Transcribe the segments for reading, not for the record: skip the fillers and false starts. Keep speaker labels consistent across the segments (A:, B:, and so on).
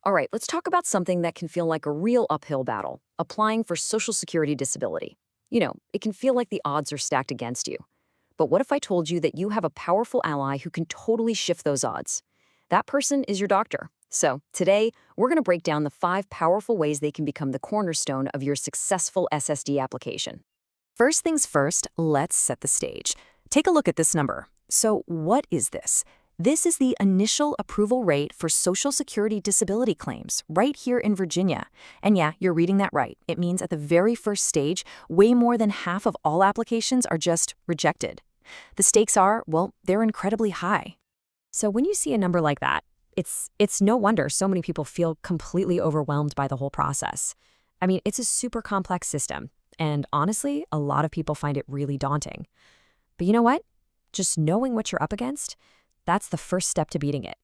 A: All right, let's talk about something that can feel like a real uphill battle, applying for Social Security disability. It can feel like the odds are stacked against you. But what if I told you that you have a powerful ally who can totally shift those odds? That person is your doctor. So today, we're going to break down the 5 powerful ways they can become the cornerstone of your successful SSD application.
B: First things first, let's set the stage. Take a look at this number. So what is this? This is the initial approval rate for Social Security disability claims right here in Virginia. And yeah, you're reading that right. It means at the very first stage, way more than half of all applications are just rejected. The stakes are, well, they're incredibly high. So when you see a number like that, it's no wonder so many people feel completely overwhelmed by the whole process. I mean, it's a super complex system, and honestly, a lot of people find it really daunting. But you know what? Just knowing what you're up against, that's the first step to beating it.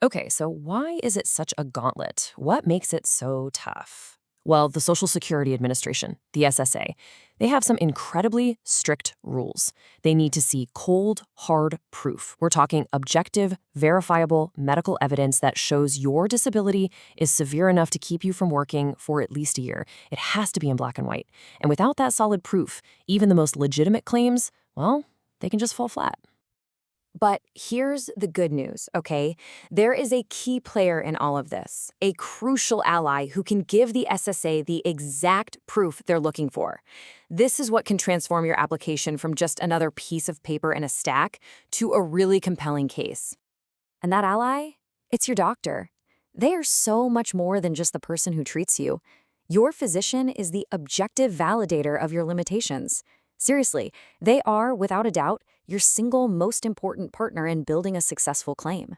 C: Okay, so why is it such a gauntlet? What makes it so tough? Well, the Social Security Administration, the SSA, they have some incredibly strict rules. They need to see cold, hard proof. We're talking objective, verifiable medical evidence that shows your disability is severe enough to keep you from working for at least a year. It has to be in black and white. And without that solid proof, even the most legitimate claims, well, they can just fall flat.
A: But here's the good news, okay? There is a key player in all of this, a crucial ally who can give the SSA the exact proof they're looking for. This is what can transform your application from just another piece of paper in a stack to a really compelling case. And that ally? It's your doctor. They are so much more than just the person who treats you. Your physician is the objective validator of your limitations. Seriously, they are, without a doubt, your single most important partner in building a successful claim.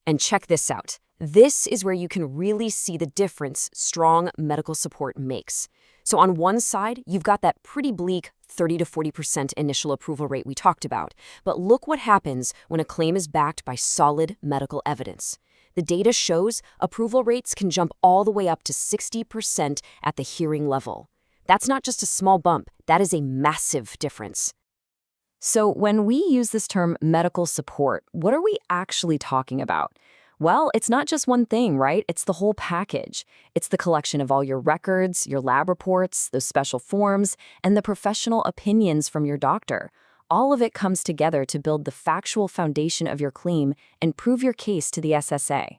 A: And check this out. This is where you can really see the difference strong medical support makes. So on one side, you've got that pretty bleak 30 to 40% initial approval rate we talked about. But look what happens when a claim is backed by solid medical evidence. The data shows approval rates can jump all the way up to 60% at the hearing level. That's not just a small bump, that is a massive difference. So when we use this term medical support, what are we actually talking about? Well, it's not just one thing, right? It's the whole package. It's the collection of all your records, your lab reports, those special forms, and the professional opinions from your doctor. All of it comes together to build the factual foundation of your claim and prove your case to the SSA.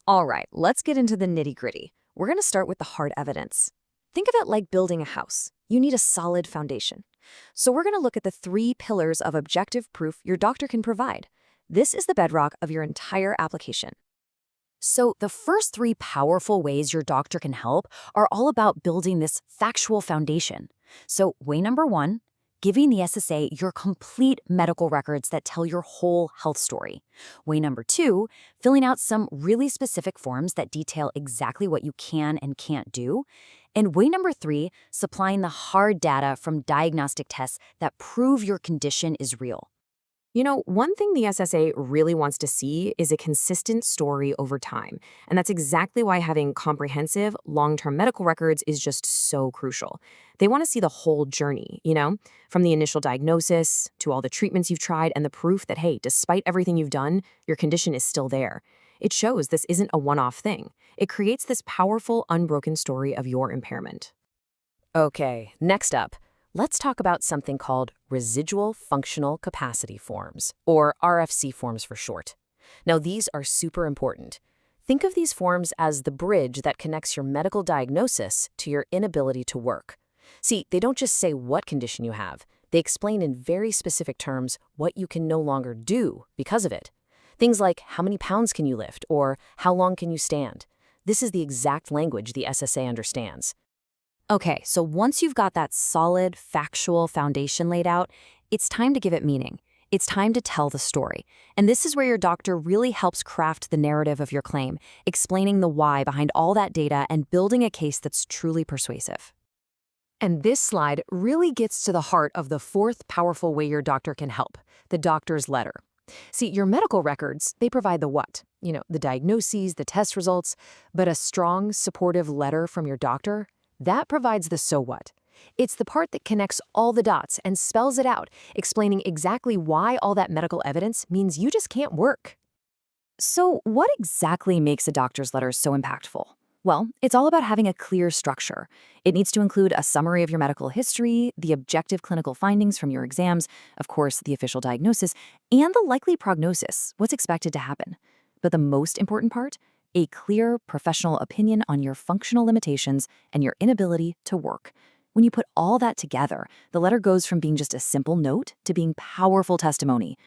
A: All right, let's get into the nitty-gritty. We're going to start with the hard evidence. Think of it like building a house. You need a solid foundation. So we're going to look at the 3 pillars of objective proof your doctor can provide. This is the bedrock of your entire application. So the first 3 powerful ways your doctor can help are all about building this factual foundation. So way number 1, giving the SSA your complete medical records that tell your whole health story. Way number 2, filling out some really specific forms that detail exactly what you can and can't do. And way number 3, supplying the hard data from diagnostic tests that prove your condition is real.
B: You know, one thing the SSA really wants to see is a consistent story over time. And that's exactly why having comprehensive, long-term medical records is just so crucial. They want to see the whole journey, from the initial diagnosis to all the treatments you've tried and the proof that, hey, despite everything you've done, your condition is still there. It shows this isn't a one-off thing. It creates this powerful, unbroken story of your impairment.
C: Okay, next up, let's talk about something called Residual Functional Capacity forms, or RFC forms for short. Now, these are super important. Think of these forms as the bridge that connects your medical diagnosis to your inability to work. See, they don't just say what condition you have. They explain in very specific terms what you can no longer do because of it. Things like how many pounds can you lift or how long can you stand. This is the exact language the SSA understands.
A: Okay, so once you've got that solid, factual foundation laid out, it's time to give it meaning. It's time to tell the story. And this is where your doctor really helps craft the narrative of your claim, explaining the why behind all that data and building a case that's truly persuasive. And this slide really gets to the heart of the 4th powerful way your doctor can help, the doctor's letter. See, your medical records, they provide the what, the diagnoses, the test results, but a strong, supportive letter from your doctor, that provides the so what. It's the part that connects all the dots and spells it out, explaining exactly why all that medical evidence means you just can't work. So, what exactly makes a doctor's letter so impactful? Well, it's all about having a clear structure. It needs to include a summary of your medical history, the objective clinical findings from your exams, of course, the official diagnosis, and the likely prognosis, what's expected to happen. But the most important part, a clear professional opinion on your functional limitations and your inability to work. When you put all that together, the letter goes from being just a simple note to being powerful testimony.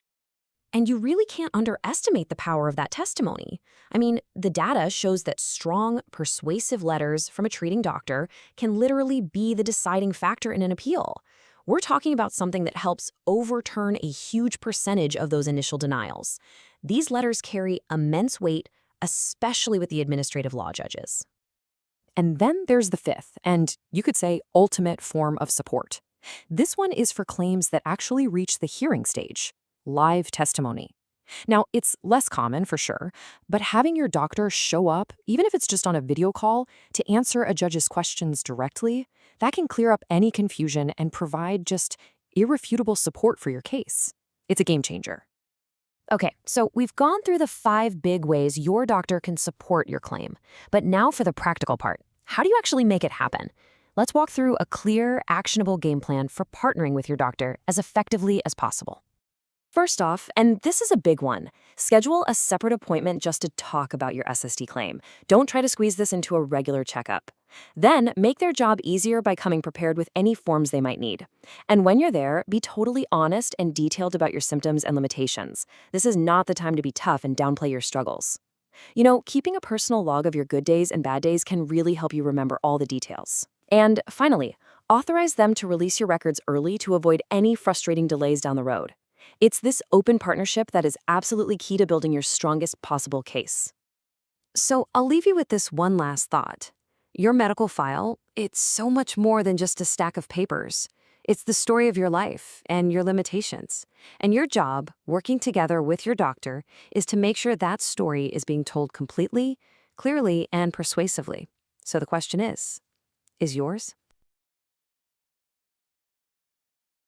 C: And you really can't underestimate the power of that testimony. I mean, the data shows that strong, persuasive letters from a treating doctor can literally be the deciding factor in an appeal. We're talking about something that helps overturn a huge percentage of those initial denials. These letters carry immense weight, especially with the administrative law judges.
A: And then there's the fifth, and you could say ultimate form of support. This one is for claims that actually reach the hearing stage, live testimony. Now, it's less common for sure, but having your doctor show up, even if it's just on a video call, to answer a judge's questions directly, that can clear up any confusion and provide just irrefutable support for your case. It's a game changer.
C: Okay, so we've gone through the 5 big ways your doctor can support your claim. But now for the practical part. How do you actually make it happen? Let's walk through a clear, actionable game plan for partnering with your doctor as effectively as possible.
A: First off, and this is a big one, schedule a separate appointment just to talk about your SSD claim. Don't try to squeeze this into a regular checkup. Then, make their job easier by coming prepared with any forms they might need. And when you're there, be totally honest and detailed about your symptoms and limitations. This is not the time to be tough and downplay your struggles. You know, keeping a personal log of your good days and bad days can really help you remember all the details. And finally, authorize them to release your records early to avoid any frustrating delays down the road. It's this open partnership that is absolutely key to building your strongest possible case. So I'll leave you with this one last thought. Your medical file, it's so much more than just a stack of papers. It's the story of your life and your limitations. And your job, working together with your doctor, is to make sure that story is being told completely, clearly, and persuasively. So the question is yours?